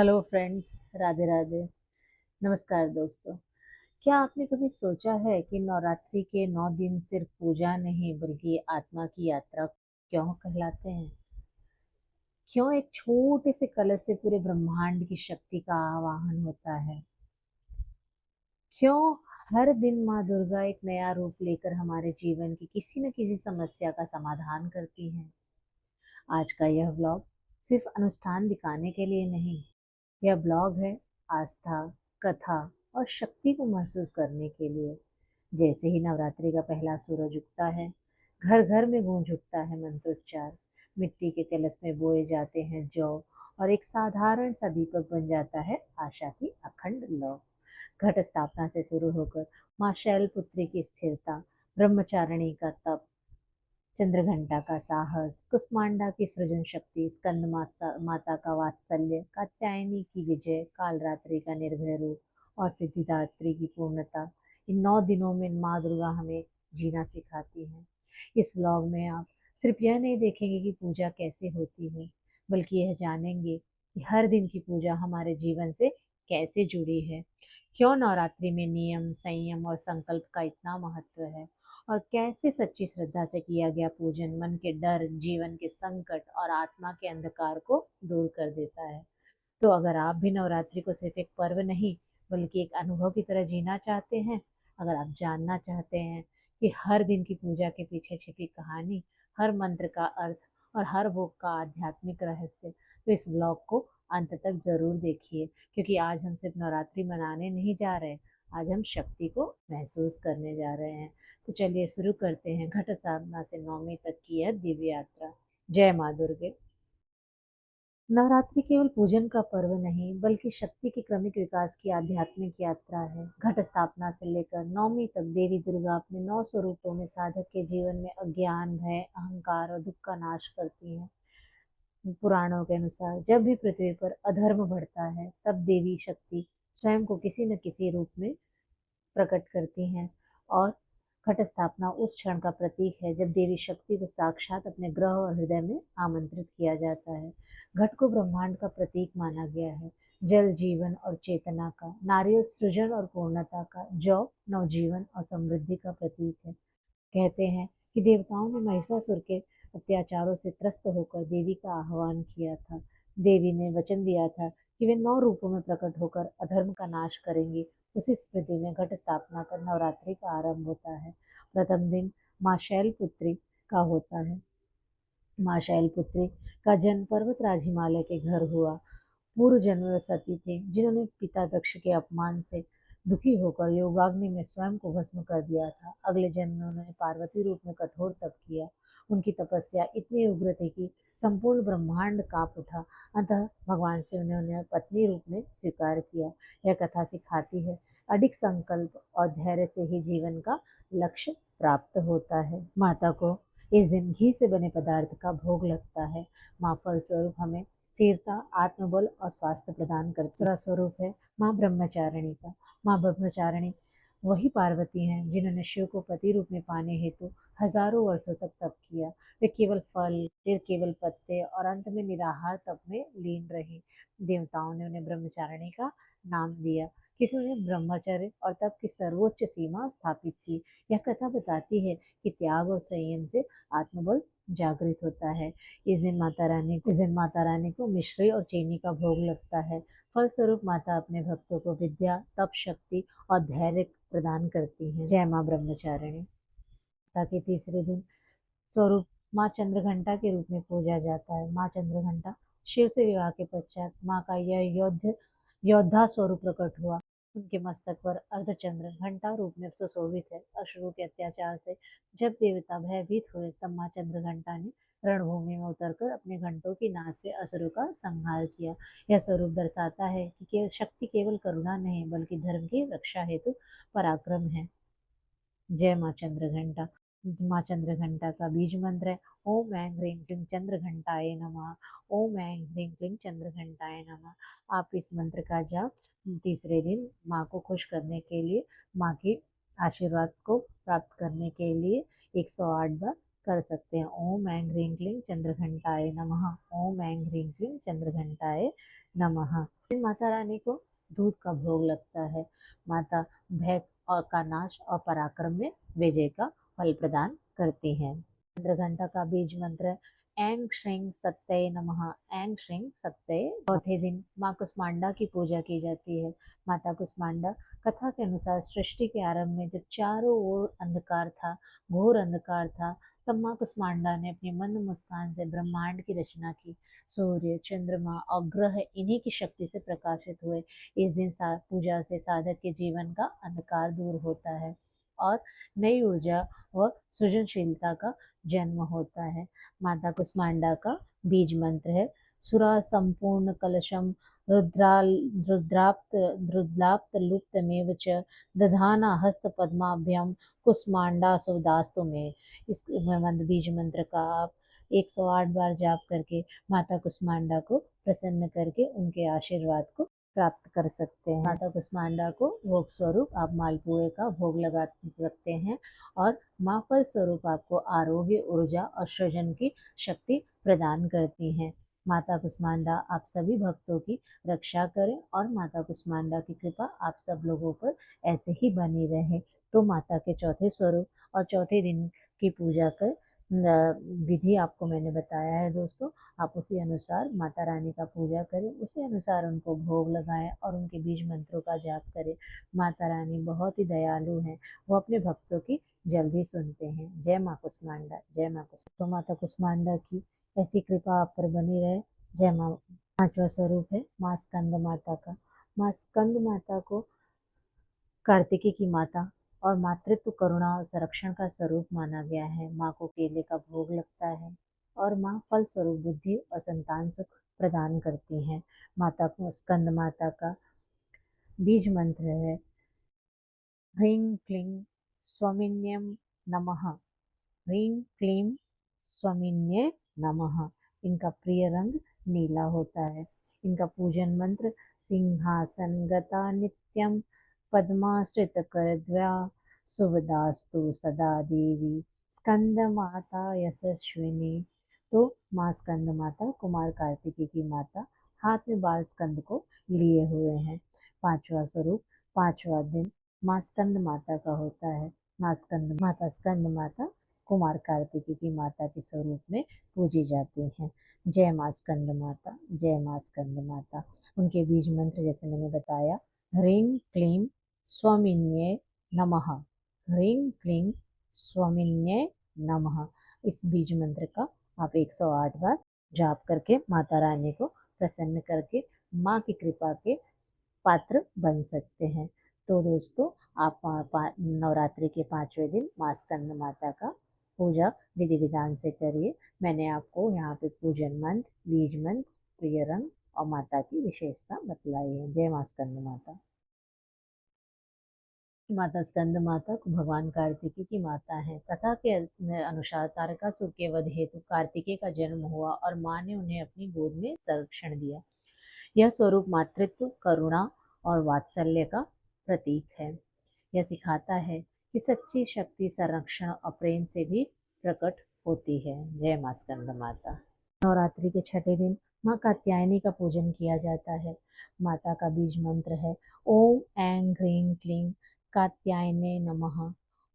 Hello friends, Radhe Radhe. नमस्कार दोस्तों। क्या आपने कभी सोचा है कि नवरात्रि के 9 दिन सिर्फ पूजा नहीं बल्कि आत्मा की यात्रा क्यों कहलाते हैं? क्यों एक छोटे से कलश से पूरे ब्रह्मांड की शक्ति का आवाहन होता है? क्यों हर दिन माँ दुर्गा एक नया रूप लेकर हमारे जीवन की किसी न किसी समस्या का समाधान करती हैं? आज का यह व्लॉग सिर्फ अनुष्ठान दिखाने के लिए नहीं, यह ब्लॉग है आस्था, कथा और शक्ति को महसूस करने के लिए। जैसे ही नवरात्रि का पहला सूरज उगता है, घर घर में गूंज उठता है मंत्रोच्चार। मिट्टी के कलश में बोए जाते हैं जौ और एक साधारण सा दीपक बन जाता है आशा की अखंड लौ। घट स्थापना से शुरू होकर माँ शैलपुत्री की स्थिरता, ब्रह्मचारिणी का तप, चंद्रघंटा का साहस, कुष्मांडा की सृजन शक्ति, स्कंद माता का वात्सल्य, कात्यायनी की विजय, कालरात्रि का निर्भय रूप और सिद्धिदात्री की पूर्णता, इन 9 दिनों में माँ दुर्गा हमें जीना सिखाती है। इस व्लॉग में आप सिर्फ यह नहीं देखेंगे कि पूजा कैसे होती है, बल्कि यह जानेंगे कि हर दिन की पूजा हमारे जीवन से कैसे जुड़ी है। क्यों नवरात्रि में नियम, संयम और संकल्प का इतना महत्व है, और कैसे सच्ची श्रद्धा से किया गया पूजन मन के डर, जीवन के संकट और आत्मा के अंधकार को दूर कर देता है। तो अगर आप भी नवरात्रि को सिर्फ एक पर्व नहीं बल्कि एक अनुभव की तरह जीना चाहते हैं, अगर आप जानना चाहते हैं कि हर दिन की पूजा के पीछे छिपी कहानी, हर मंत्र का अर्थ और हर भोग का आध्यात्मिक रहस्य, तो इस ब्लॉग को अंत तक जरूर देखिए, क्योंकि आज हम सिर्फ नवरात्रि मनाने नहीं जा रहे, आज हम शक्ति को महसूस करने जा रहे हैं। तो चलिए शुरू करते हैं घट स्थापना से नवमी तक की यह दिव्य यात्रा। जय माँ दुर्गे। नवरात्रि केवल पूजन का पर्व नहीं बल्कि शक्ति के क्रमिक विकास की आध्यात्मिक यात्रा है। घट स्थापना से लेकर नवमी तक देवी दुर्गा अपने 9 स्वरूपों में साधक के जीवन में अज्ञान, भय, अहंकार और दुख का नाश करती हैं। पुराणों के अनुसार जब भी पृथ्वी पर अधर्म बढ़ता है, तब देवी शक्ति स्वयं को किसी न किसी रूप में प्रकट करती हैं। और घट स्थापना उस क्षण का प्रतीक है जब देवी शक्ति को साक्षात अपने ग्रह और हृदय में आमंत्रित किया जाता है। घट को ब्रह्मांड का प्रतीक माना गया है, जल जीवन और चेतना का, नारियल सृजन और पूर्णता का, जौ नवजीवन और समृद्धि का प्रतीक है। कहते हैं कि देवताओं ने महिषासुर के अत्याचारों से त्रस्त होकर देवी का आह्वान किया था। देवी ने वचन दिया था कि वे 9 रूपों में प्रकट होकर अधर्म का नाश करेंगी। उसी स्मृति में घट स्थापना कर नवरात्रि का आरंभ होता है। प्रथम दिन माँ शैलपुत्री का होता है। माँ शैलपुत्री का जन्म पर्वतराज हिमालय के घर हुआ। पूर्व जन्म में सती थी, जिन्होंने पिता दक्ष के अपमान से दुखी होकर योगाग्नि में स्वयं को भस्म कर दिया था। अगले जन्म में उन्होंने पार्वती रूप में कठोर तप किया। उनकी तपस्या इतनी उग्र थी कि संपूर्ण ब्रह्मांड कांप उठा। अतः भगवान से उन्होंने पत्नी रूप में स्वीकार किया। यह कथा सिखाती है अडिग संकल्प और धैर्य से ही जीवन का लक्ष्य प्राप्त होता है। माता को इस दिन घी से बने पदार्थ का भोग लगता है। माँ फलस्वरूप हमें स्थिरता, आत्मबल और स्वास्थ्य प्रदान करती। दूसरा स्वरूप है माँ ब्रह्मचारिणी का। माँ ब्रह्मचारिणी वही पार्वती हैं जिन्होंने शिव को पति रूप में पाने हेतु हजारों वर्षों तक तप किया। वे केवल फल, फिर केवल पत्ते और अंत में निराहार तप में लीन रही। देवताओं ने उन्हें ब्रह्मचारिणी का नाम दिया क्योंकि उन्हें ब्रह्मचर्य और तप की सर्वोच्च सीमा स्थापित की। यह कथा बताती है कि त्याग और संयम से आत्मबल जागृत होता है। इस दिन माता रानी को मिश्री और चीनी का भोग लगता है। फलस्वरूप माता अपने भक्तों को विद्या, तप शक्ति और धैर्य प्रदान करती हैं। जय माँ ब्रह्मचारिणी। ताकि तीसरे दिन स्वरूप माँ चंद्रघंटा के रूप में पूजा जाता है। माँ चंद्रघंटा शिव से विवाह के पश्चात माँ का यह योद्धा स्वरूप प्रकट हुआ। उनके मस्तक पर अर्धचंद्र घंटा रूप में सुशोभित है। असुरों के अत्याचार से जब देवता भयभीत हुए, तब माँ चंद्रघंटा ने रणभूमि में उतरकर अपने घंटों की नाद से असुरों का संहार किया। यह स्वरूप दर्शाता है कि शक्ति केवल करुणा नहीं बल्कि धर्म की रक्षा हेतु पराक्रम है। जय माँ चंद्रघंटा। माँ चंद्रघंटा का बीज मंत्र है ओम ऐं ह्रीं क्लीं चंद्रघंटाय नमः। ओम ऐं ह्रीं क्लीं चंद्रघंटाय नमः। आप इस मंत्र का जाप तीसरे दिन माँ को खुश करने के लिए, माँ की आशीर्वाद को प्राप्त करने के लिए 108 बार कर सकते हैं। ओम ऐं ह्रीं क्लीं चंद्रघंटाय नमः। ओम ऐं ह्रीं क्लीं चंद्रघंटाय नमः। फिर माता रानी को दूध का भोग लगता है। माता भय और का नाश और पराक्रम में विजय का फल प्रदान करती हैं। चंद्रघंटा का बीज मंत्र ऐं श्रीं शक्तये नमः। ऐं श्रीं शक्तये। चौथे दिन माँ कुष्मांडा की पूजा की जाती है। माता कुष्मांडा कथा के अनुसार सृष्टि के आरंभ में जब चारों ओर अंधकार था, घोर अंधकार था, तब माँ कुष्मांडा ने अपनी मंद मुस्कान से ब्रह्मांड की रचना की। सूर्य, चंद्रमा और ग्रह इन्हीं की शक्ति से प्रकाशित हुए। इस दिन पूजा से साधक के जीवन का अंधकार दूर होता है और नई ऊर्जा व सृजनशीलता का जन्म होता है। माता कुष्मांडा का बीज मंत्र है सुरा संपूर्ण कलशम रुद्राप्त लुप्तमेव च दधाना हस्त पद्माभ्यम कुष्मांडा सुदास्तु में। इस बीज मंत्र का आप 108 बार जाप करके माता कुष्मांडा को प्रसन्न करके उनके आशीर्वाद को प्राप्त कर सकते हैं। माता कुष्मांडा को भोग स्वरूप आप मालपुए का भोग लगा सकते हैं और माँ फल स्वरूप आपको आरोग्य, ऊर्जा और सृजन की शक्ति प्रदान करती हैं। माता कुष्मांडा आप सभी भक्तों की रक्षा करें और माता कुष्मांडा की कृपा आप सब लोगों पर ऐसे ही बनी रहे। तो माता के चौथे स्वरूप और चौथे दिन की पूजा कर विधि आपको मैंने बताया है दोस्तों। आप उसी अनुसार माता रानी का पूजा करें, उसी अनुसार उनको भोग लगाएं और उनके बीज मंत्रों का जाप करें। माता रानी बहुत ही दयालु हैं, वो अपने भक्तों की जल्दी सुनते हैं। जय माँ कुष्मांडा, जय माँ कुष्मांडा। तो माता कुष्मांडा की ऐसी कृपा आप पर बनी रहे। जय माँ। पांचवा स्वरूप है माँ स्कंद माता का। माँ स्कंद माता को कार्तिकी की माता और मातृत्व, करुणा और संरक्षण का स्वरूप माना गया है। माँ को केले का भोग लगता है और माँ फल स्वरूप बुद्धि और संतान सुख प्रदान करती हैं। माता को स्कंद माता का बीज मंत्र है ह्रीं क्लीं स्वामिन्यम नमः। ह्रीं क्लीं स्वामिन्ये नमः। इनका प्रिय रंग नीला होता है। इनका पूजन मंत्र सिंहासन गता नित्यम पद्माश्रित करद्वया शुभदास्तु सदा देवी स्कंद माता यशस्विनी। तो माँ स्कंद माता कुमार कार्तिकी की माता हाथ में बाल स्कंद को लिए हुए हैं। पांचवा स्वरूप, पांचवा दिन माँ स्कंद माता का होता है। माँ स्कंद माता कुमार कार्तिकी की माता के स्वरूप में पूजी जाती हैं। जय माँ स्कंद माता, जय माँ स्कंद माता। उनके बीज मंत्र जैसे मैंने बताया ह्रीं क्लीं स्वामिन्ये नमः। ह्रीं क्लीं स्वामिन्ये नमः। इस बीज मंत्र का आप 108 बार जाप करके माता रानी को प्रसन्न करके माँ की कृपा के पात्र बन सकते हैं। तो दोस्तों आप नवरात्रि के 5वें दिन माँ स्कंद माता का पूजा विधि विधान से करिए। मैंने आपको यहाँ पे पूजन मंत्र, बीज मंत्र, प्रिय रंग और माता की विशेषता बतलाई है। जय माँ स्कंद माता। माता स्कंद माता को भगवान कार्तिकी की माता है। कथा के अनुसार तारकासुर के वध हेतु कार्तिकेय का जन्म हुआ और माँ ने उन्हें अपनी गोद में संरक्षण दिया। यह स्वरूप मातृत्व, करुणा और वात्सल्य का प्रतीक है। यह सिखाता है कि सच्ची शक्ति संरक्षण और प्रेम से भी प्रकट होती है। जय माँ स्कंद माता। नवरात्रि के छठे दिन माँ कात्यायनी का पूजन किया जाता है। माता का बीज मंत्र है ओम ऐं ह्रीं क्लीं कात्यायने नमः।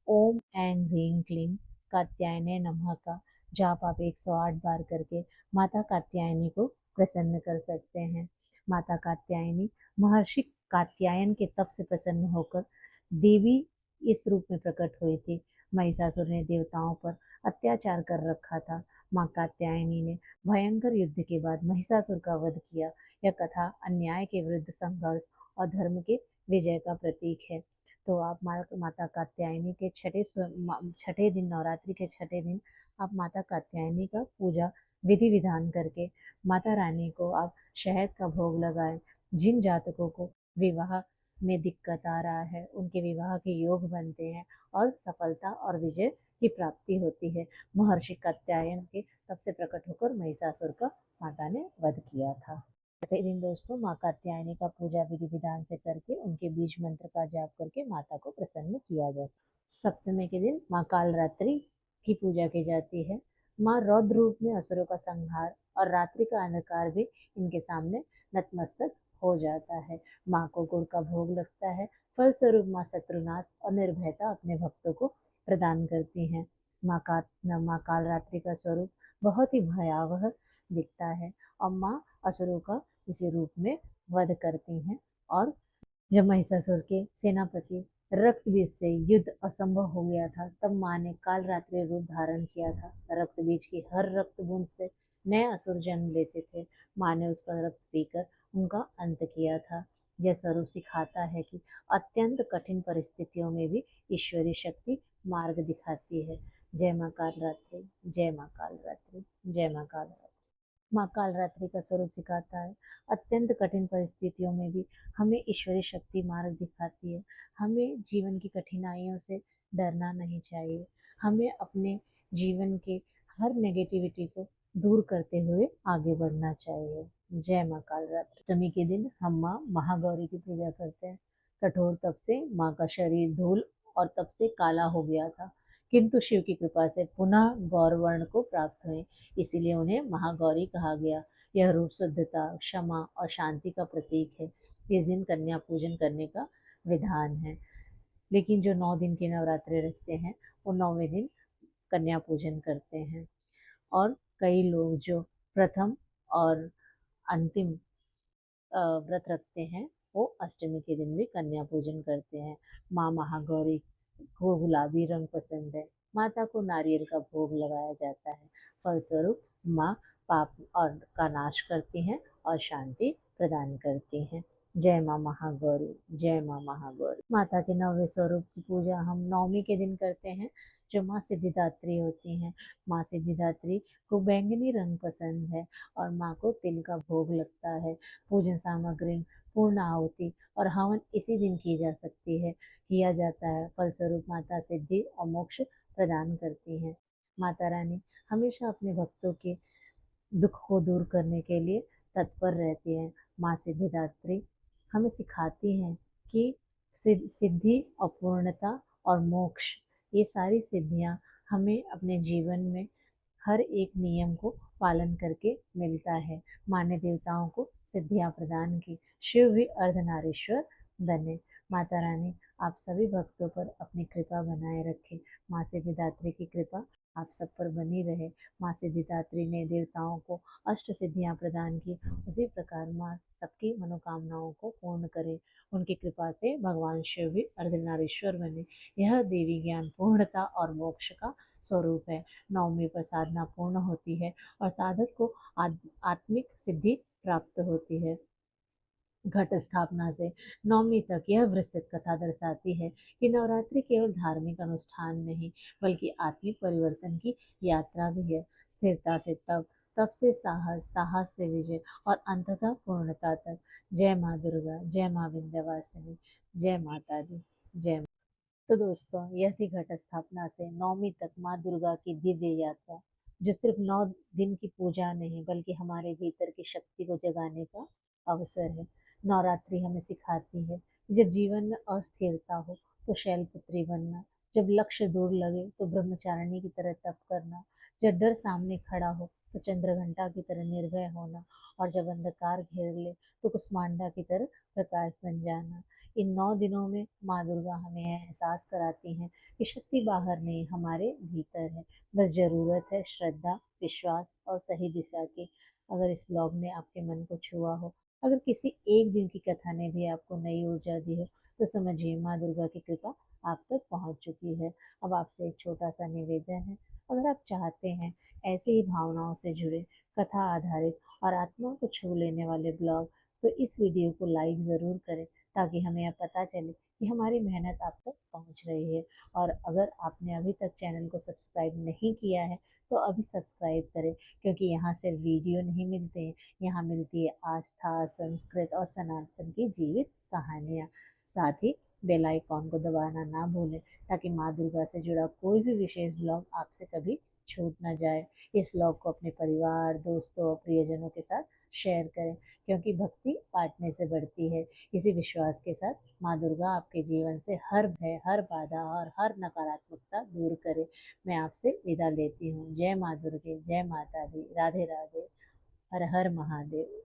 ओम ऐं ह्रीं क्लीं कात्यायने नमः का जाप आप 108 बार करके माता कात्यायनी को प्रसन्न कर सकते हैं। माता कात्यायनी महर्षि कात्यायन के तप से प्रसन्न होकर देवी इस रूप में प्रकट हुई थी। महिषासुर ने देवताओं पर अत्याचार कर रखा था। माँ कात्यायनी ने भयंकर युद्ध के बाद महिषासुर का वध किया। यह कथा अन्याय के विरुद्ध संघर्ष और धर्म के विजय का प्रतीक है। तो आप माता कात्यायनी के छठे दिन, नवरात्रि के छठे दिन आप माता कात्यायनी का पूजा विधि विधान करके माता रानी को आप शहद का भोग लगाएं। जिन जातकों को विवाह में दिक्कत आ रहा है, उनके विवाह के योग बनते हैं और सफलता और विजय की प्राप्ति होती है। महर्षि कात्यायन के तब से प्रकट होकर महिषासुर का माता ने वध किया था। छठे दिन दोस्तों माँ कात्यायनी का पूजा विधि विधान से करके उनके बीज मंत्र का जाप करके माता को प्रसन्न किया जा सकता। सप्तमी के दिन माँ कालरात्रि की पूजा की जाती है। माँ रौद्र रूप में असुरों का संहार और रात्रि का अंधकार भी इनके सामने नतमस्तक हो जाता है। माँ को गुड़ का भोग लगता है। फलस्वरूप माँ शत्रुनाश और निर्भयता अपने भक्तों को प्रदान करती हैं। माँ कालरात्रि का स्वरूप बहुत ही भयावह दिखता है और माँ असुरों का इसी रूप में वध करती हैं। और जब महिषासुर के सेनापति रक्त बीज से युद्ध असंभव हो गया था, तब माँ ने कालरात्रि रूप धारण किया था। रक्त बीज की हर रक्त बूंद से नए असुर जन्म लेते थे। माँ ने उसका रक्त पीकर उनका अंत किया था। यह स्वरूप सिखाता है कि अत्यंत कठिन परिस्थितियों में भी ईश्वरीय शक्ति मार्ग दिखाती है। जय माँ कालरात्रि, जय माँ कालरात्रि, जय माँ कालरात्रि। माँ कालरात्रि का स्वरूप सिखाता है अत्यंत कठिन परिस्थितियों में भी हमें ईश्वरीय शक्ति मार्ग दिखाती है। हमें जीवन की कठिनाइयों से डरना नहीं चाहिए। हमें अपने जीवन के हर नेगेटिविटी को दूर करते हुए आगे बढ़ना चाहिए। जय माँ कालरात्रि। अष्टमी के दिन हम माँ महागौरी की पूजा करते हैं। कठोर तप से माँ का शरीर धूल और तप से काला हो गया था, किंतु शिव की कृपा से पुनः गौर वर्ण को प्राप्त हुए, इसीलिए उन्हें महागौरी कहा गया। यह रूप शुद्धता, क्षमा और शांति का प्रतीक है। इस दिन कन्या पूजन करने का विधान है। लेकिन जो 9 दिन के नवरात्रे रखते हैं वो 9वें दिन कन्या पूजन करते हैं। और कई लोग जो प्रथम और अंतिम व्रत रखते हैं वो अष्टमी के दिन भी कन्या पूजन करते हैं। माँ महागौरी को गुलाबी रंग पसंद है। माता को नारियल का भोग लगाया जाता है। फलस्वरूप माँ पाप और का नाश करती हैं और शांति प्रदान करती हैं। जय माँ महागौरी, जय माँ महागौरी। माता के 9वें स्वरूप की पूजा हम नवमी के दिन करते हैं, जो माँ सिद्धिदात्री होती हैं। माँ सिद्धिदात्री को बैंगनी रंग पसंद है और माँ को तिल का भोग लगता है। पूजन सामग्री, पूर्ण आहुति और हवन इसी दिन की जा सकती है, किया जाता है। फलस्वरूप माता सिद्धि और मोक्ष प्रदान करती हैं। माता रानी हमेशा अपने भक्तों के दुख को दूर करने के लिए तत्पर रहती हैं। माँ सिद्धिदात्री हमें सिखाती हैं कि सिद्धि और पूर्णता और मोक्ष, ये सारी सिद्धियाँ हमें अपने जीवन में हर एक नियम को पालन करके मिलता है। माँ ने देवताओं को सिद्धियाँ प्रदान की। शिव भी अर्धनारीश्वर बने। माता रानी आप सभी भक्तों पर अपनी कृपा बनाए रखें। माँ सिद्धिदात्री की कृपा आप सब पर बनी रहे। माँ सिद्धिदात्री ने देवताओं को अष्ट सिद्धियाँ प्रदान की, उसी प्रकार माँ सबकी मनोकामनाओं को पूर्ण करे। उनकी कृपा से भगवान शिव भी अर्धनारीश्वर बने। यह देवी ज्ञान, पूर्णता और मोक्ष का स्वरूप है। नवमी पर साधना पूर्ण होती है और साधक को आत्मिक सिद्धि प्राप्त होती है। घट स्थापना से नवमी तक यह विस्तृत कथा दर्शाती है कि नवरात्रि केवल धार्मिक अनुष्ठान नहीं, बल्कि आत्मिक परिवर्तन की यात्रा भी है। स्थिरता से तप, तप से साहस, साहस से विजय और अंततः पूर्णता तक। जय माँ दुर्गा, जय माँ विंध्यवासिनी, जय माता दी, जय। तो दोस्तों, यह थी घट स्थापना से नवमी तक माँ दुर्गा की दिव्य यात्रा, जो सिर्फ 9 दिन की पूजा नहीं बल्कि हमारे भीतर की शक्ति को जगाने का अवसर है। नवरात्रि हमें सिखाती है कि जब जीवन में अस्थिरता हो तो शैलपुत्री बनना, जब लक्ष्य दूर लगे तो ब्रह्मचारिणी की तरह तप करना, जब डर सामने खड़ा हो तो चंद्रघंटा की तरह निर्भय होना, और जब अंधकार घेर ले तो कुष्मांडा की तरह प्रकाश बन जाना। इन 9 दिनों में माँ दुर्गा हमें एहसास कराती हैं कि शक्ति बाहर नहीं, हमारे भीतर है। बस ज़रूरत है श्रद्धा, विश्वास और सही दिशा की। अगर इस ब्लॉग ने आपके मन को छुआ हो, अगर किसी एक दिन की कथा ने भी आपको नई ऊर्जा दी हो, तो समझिए माँ दुर्गा की कृपा आप तक पहुँच चुकी है। अब आपसे एक छोटा सा निवेदन है, अगर आप चाहते हैं ऐसे ही भावनाओं से जुड़े, कथा आधारित और आत्मा को छू लेने वाले ब्लॉग, तो इस वीडियो को लाइक ज़रूर करें, ताकि हमें यह पता चले कि हमारी मेहनत आप तक पहुंच रही है। और अगर आपने अभी तक चैनल को सब्सक्राइब नहीं किया है तो अभी सब्सक्राइब करें, क्योंकि यहाँ सिर्फ वीडियो नहीं मिलते हैं, यहाँ मिलती है आस्था, संस्कृत और सनातन की जीवित कहानियाँ। साथ ही बेल आइकॉन को दबाना ना भूलें, ताकि माँ दुर्गा से जुड़ा कोई भी विशेष ब्लॉग आपसे कभी छूट ना जाए। इस ब्लॉग को अपने परिवार, दोस्तों और प्रियजनों के साथ शेयर करें, क्योंकि भक्ति बांटने से बढ़ती है। इसी विश्वास के साथ माँ दुर्गा आपके जीवन से हर भय, हर बाधा और हर नकारात्मकता दूर करे। मैं आपसे विदा लेती हूँ। जय माँ दुर्गे, जय माता दी, राधे राधे, हर हर महादेव।